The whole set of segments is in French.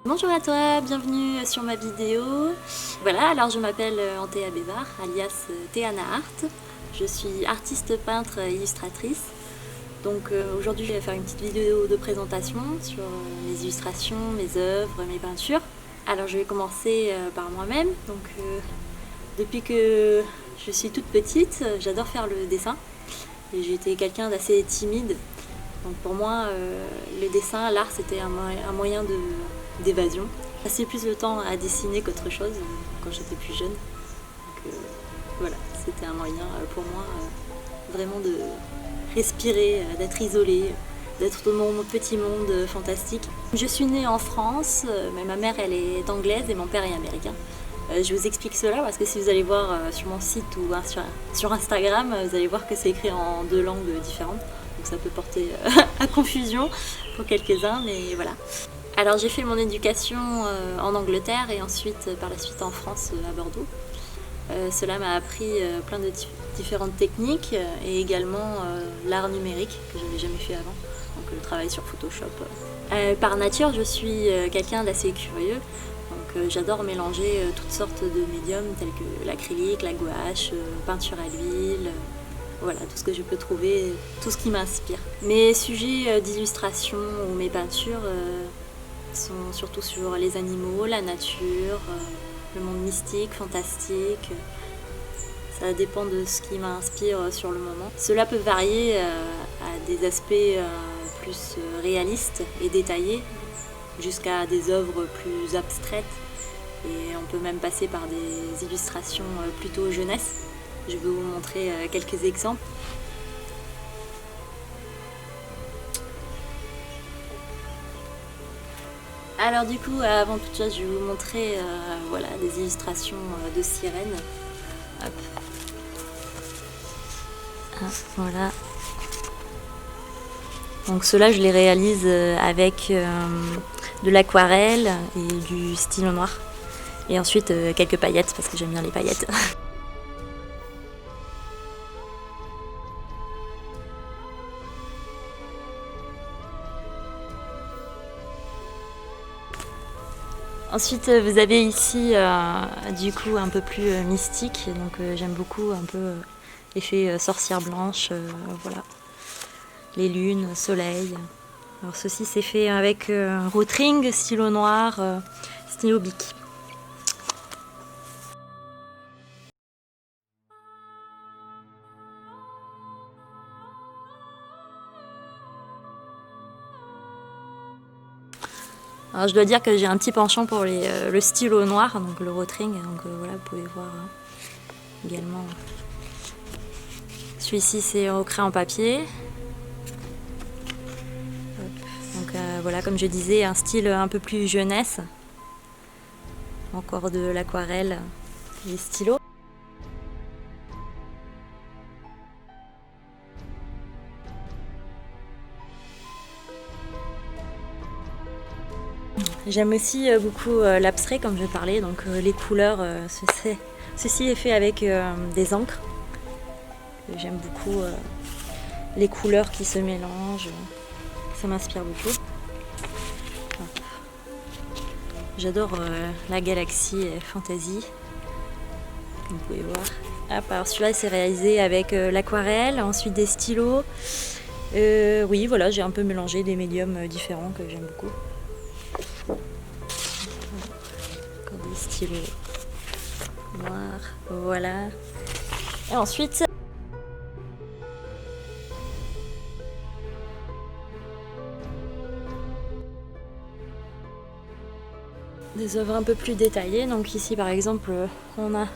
Bonjour à toi, bienvenue sur ma vidéo. Voilà, alors je m'appelle Antea Bévard, alias Théana Art. Je suis artiste peintre et illustratrice. Donc aujourd'hui je vais faire une petite vidéo de présentation sur mes illustrations, mes œuvres, mes peintures. Alors je vais commencer par moi-même. Donc depuis que je suis toute petite, j'adore faire le dessin. Et j'étais quelqu'un d'assez timide. Donc pour moi, le dessin, l'art, c'était un moyen d'évasion. Je passais plus de temps à dessiner qu'autre chose quand j'étais plus jeune. Donc voilà, c'était un moyen pour moi vraiment de respirer, d'être isolée, d'être dans mon petit monde fantastique. Je suis née en France, mais ma mère elle est anglaise et mon père est américain. Je vous explique cela parce que si vous allez voir sur mon site ou sur Instagram, vous allez voir que c'est écrit en 2 langues différentes. Donc ça peut porter à confusion pour quelques-uns, mais voilà. Alors j'ai fait mon éducation en Angleterre et ensuite par la suite en France à Bordeaux. Cela m'a appris plein de différentes techniques et également l'art numérique que je n'avais jamais fait avant, donc le travail sur Photoshop. Par nature je suis quelqu'un d'assez curieux, donc j'adore mélanger toutes sortes de médiums tels que l'acrylique, la gouache, peinture à l'huile, voilà, tout ce que je peux trouver, tout ce qui m'inspire. Mes sujets d'illustration ou mes peintures sont surtout sur les animaux, la nature, le monde mystique, fantastique. Ça dépend de ce qui m'inspire sur le moment. Cela peut varier à des aspects plus réalistes et détaillés, jusqu'à des œuvres plus abstraites. Et on peut même passer par des illustrations plutôt jeunesse. Je vais vous montrer quelques exemples. Alors du coup, avant toute chose, je vais vous montrer voilà, des illustrations de sirènes. Hop. Ah, voilà. Donc ceux-là, je les réalise avec de l'aquarelle et du stylo noir. Et ensuite quelques paillettes parce que j'aime bien les paillettes. Ensuite, vous avez ici du coup un peu plus mystique, donc j'aime beaucoup un peu l'effet sorcière blanche, voilà, les lunes, soleil. Alors ceci c'est fait avec un Rotring, stylo noir, stylo bic. Alors je dois dire que j'ai un petit penchant pour le stylo noir, donc le Rotring, donc voilà, vous pouvez voir également. Celui-ci c'est au crayon papier. Donc voilà, comme je disais, un style un peu plus jeunesse. Encore de l'aquarelle, les stylos. J'aime aussi beaucoup l'abstrait, comme je parlais, donc les couleurs, ceci est fait avec des encres. J'aime beaucoup les couleurs qui se mélangent, ça m'inspire beaucoup. J'adore la galaxie fantasy, comme vous pouvez voir. Hop, alors celui-là c'est réalisé avec l'aquarelle, ensuite des stylos. Oui, voilà, j'ai un peu mélangé des médiums différents que j'aime beaucoup. Encore des stylos noirs, voilà. Et ensuite, des œuvres un peu plus détaillées. Donc ici par exemple, on a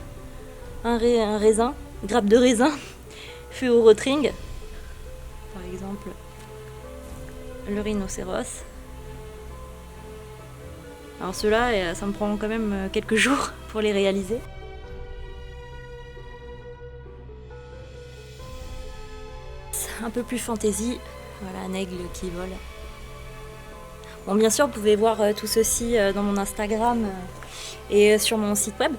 un raisin, grappe de raisin fait au Rotring. Par exemple, le rhinocéros. Alors ceux-là, ça me prend quand même quelques jours pour les réaliser. Un peu plus fantaisie, voilà, un aigle qui vole. Bon, bien sûr, vous pouvez voir tout ceci dans mon Instagram et sur mon site web.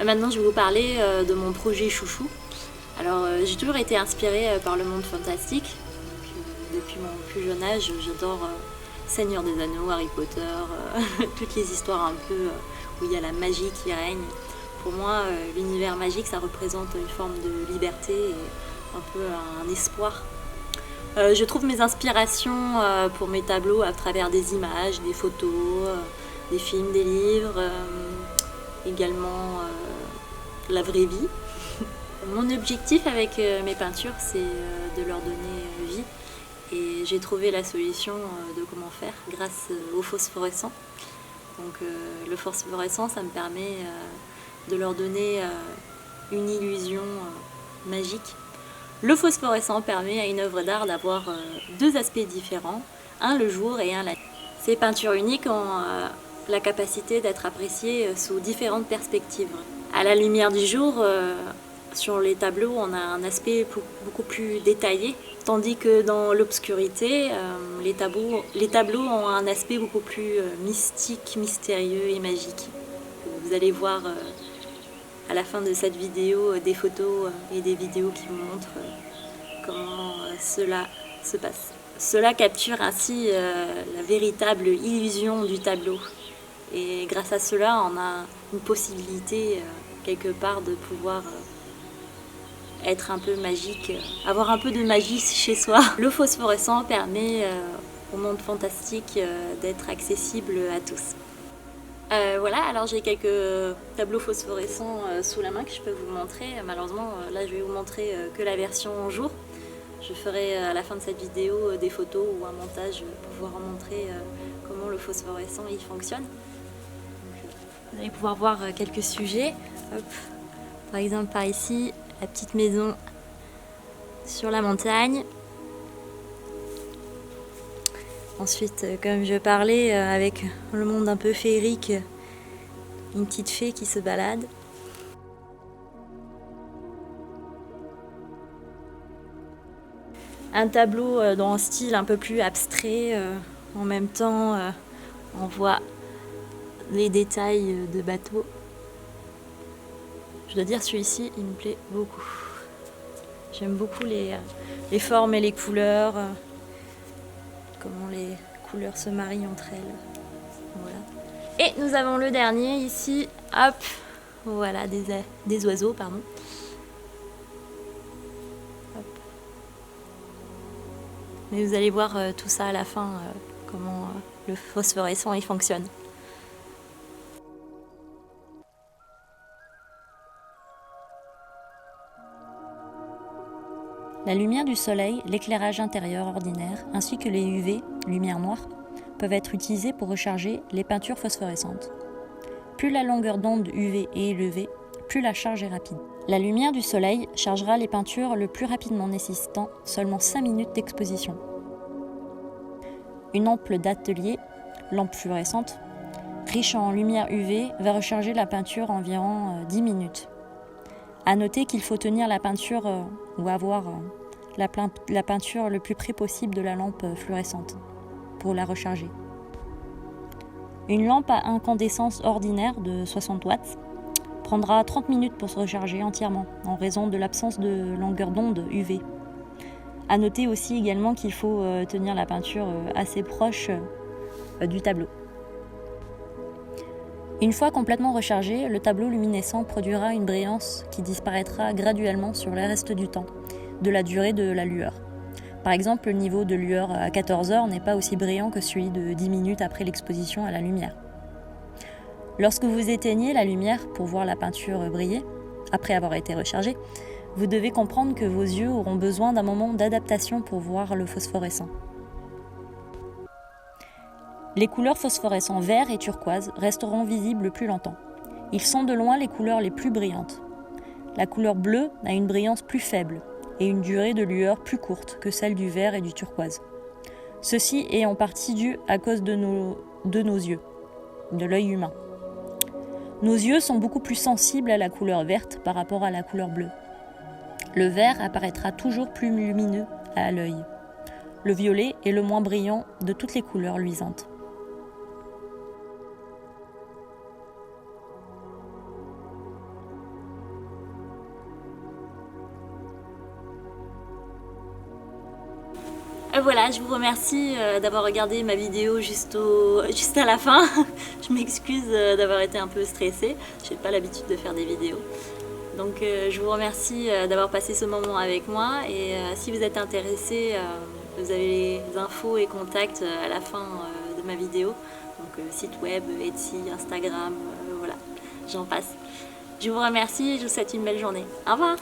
Maintenant, je vais vous parler de mon projet chouchou. Alors, j'ai toujours été inspirée par le monde fantastique. Depuis mon plus jeune âge, j'adore Seigneur des Anneaux, Harry Potter, toutes les histoires un peu où il y a la magie qui règne. Pour moi, l'univers magique, ça représente une forme de liberté et un peu un espoir. Je trouve mes inspirations pour mes tableaux à travers des images, des photos, des films, des livres, également la vraie vie. Mon objectif avec mes peintures, c'est de leur donner vie. Et j'ai trouvé la solution de comment faire grâce au phosphorescent. Donc le phosphorescent, ça me permet de leur donner une illusion magique. Le phosphorescent permet à une œuvre d'art d'avoir deux aspects différents, un le jour et un la nuit. Ces peintures uniques ont la capacité d'être appréciées sous différentes perspectives. À la lumière du jour, sur les tableaux, on a un aspect beaucoup plus détaillé, tandis que dans l'obscurité, les tableaux ont un aspect beaucoup plus mystique, mystérieux et magique. Vous allez voir à la fin de cette vidéo des photos et des vidéos qui vous montrent comment cela se passe. Cela capture ainsi la véritable illusion du tableau. Et grâce à cela, on a une possibilité quelque part de pouvoir être un peu magique, avoir un peu de magie chez soi. Le phosphorescent permet au monde fantastique d'être accessible à tous. Voilà, alors j'ai quelques tableaux phosphorescents sous la main que je peux vous montrer. Malheureusement, là je vais vous montrer que la version jour. Je ferai à la fin de cette vidéo des photos ou un montage pour pouvoir montrer comment le phosphorescent il fonctionne. Donc, vous allez pouvoir voir quelques sujets. Hop. Par exemple par ici, la petite maison sur la montagne. Ensuite, comme je parlais, avec le monde un peu féerique, une petite fée qui se balade. Un tableau dans un style un peu plus abstrait. En même temps, on voit les détails de bateau. Je dois dire, celui-ci, il me plaît beaucoup. J'aime beaucoup les formes et les couleurs, comment les couleurs se marient entre elles. Voilà. Et nous avons le dernier ici, hop, voilà, des oiseaux, pardon. Hop. Mais vous allez voir tout ça à la fin, comment le phosphorescent il fonctionne. La lumière du soleil, l'éclairage intérieur ordinaire, ainsi que les UV, lumière noire, peuvent être utilisés pour recharger les peintures phosphorescentes. Plus la longueur d'onde UV est élevée, plus la charge est rapide. La lumière du soleil chargera les peintures le plus rapidement, nécessitant seulement 5 minutes d'exposition. Une ampoule d'atelier, lampe fluorescente, riche en lumière UV, va recharger la peinture en environ 10 minutes. À noter qu'il faut tenir la peinture ou avoir la peinture le plus près possible de la lampe fluorescente pour la recharger. Une lampe à incandescence ordinaire de 60 watts prendra 30 minutes pour se recharger entièrement en raison de l'absence de longueur d'onde UV. À noter aussi également qu'il faut tenir la peinture assez proche du tableau. Une fois complètement rechargé, le tableau luminescent produira une brillance qui disparaîtra graduellement sur le reste du temps, de la durée de la lueur. Par exemple, le niveau de lueur à 14 heures n'est pas aussi brillant que celui de 10 minutes après l'exposition à la lumière. Lorsque vous éteignez la lumière pour voir la peinture briller, après avoir été rechargée, vous devez comprendre que vos yeux auront besoin d'un moment d'adaptation pour voir le phosphorescent. Les couleurs phosphorescents vert et turquoise resteront visibles plus longtemps. Ils sont de loin les couleurs les plus brillantes. La couleur bleue a une brillance plus faible et une durée de lueur plus courte que celle du vert et du turquoise. Ceci est en partie dû à cause de nos yeux, de l'œil humain. Nos yeux sont beaucoup plus sensibles à la couleur verte par rapport à la couleur bleue. Le vert apparaîtra toujours plus lumineux à l'œil. Le violet est le moins brillant de toutes les couleurs luisantes. Voilà, je vous remercie d'avoir regardé ma vidéo juste à la fin. Je m'excuse d'avoir été un peu stressée, j'ai pas l'habitude de faire des vidéos. Donc je vous remercie d'avoir passé ce moment avec moi et si vous êtes intéressé, vous avez les infos et contacts à la fin de ma vidéo. Donc site web, Etsy, Instagram, voilà, j'en passe. Je vous remercie et je vous souhaite une belle journée. Au revoir!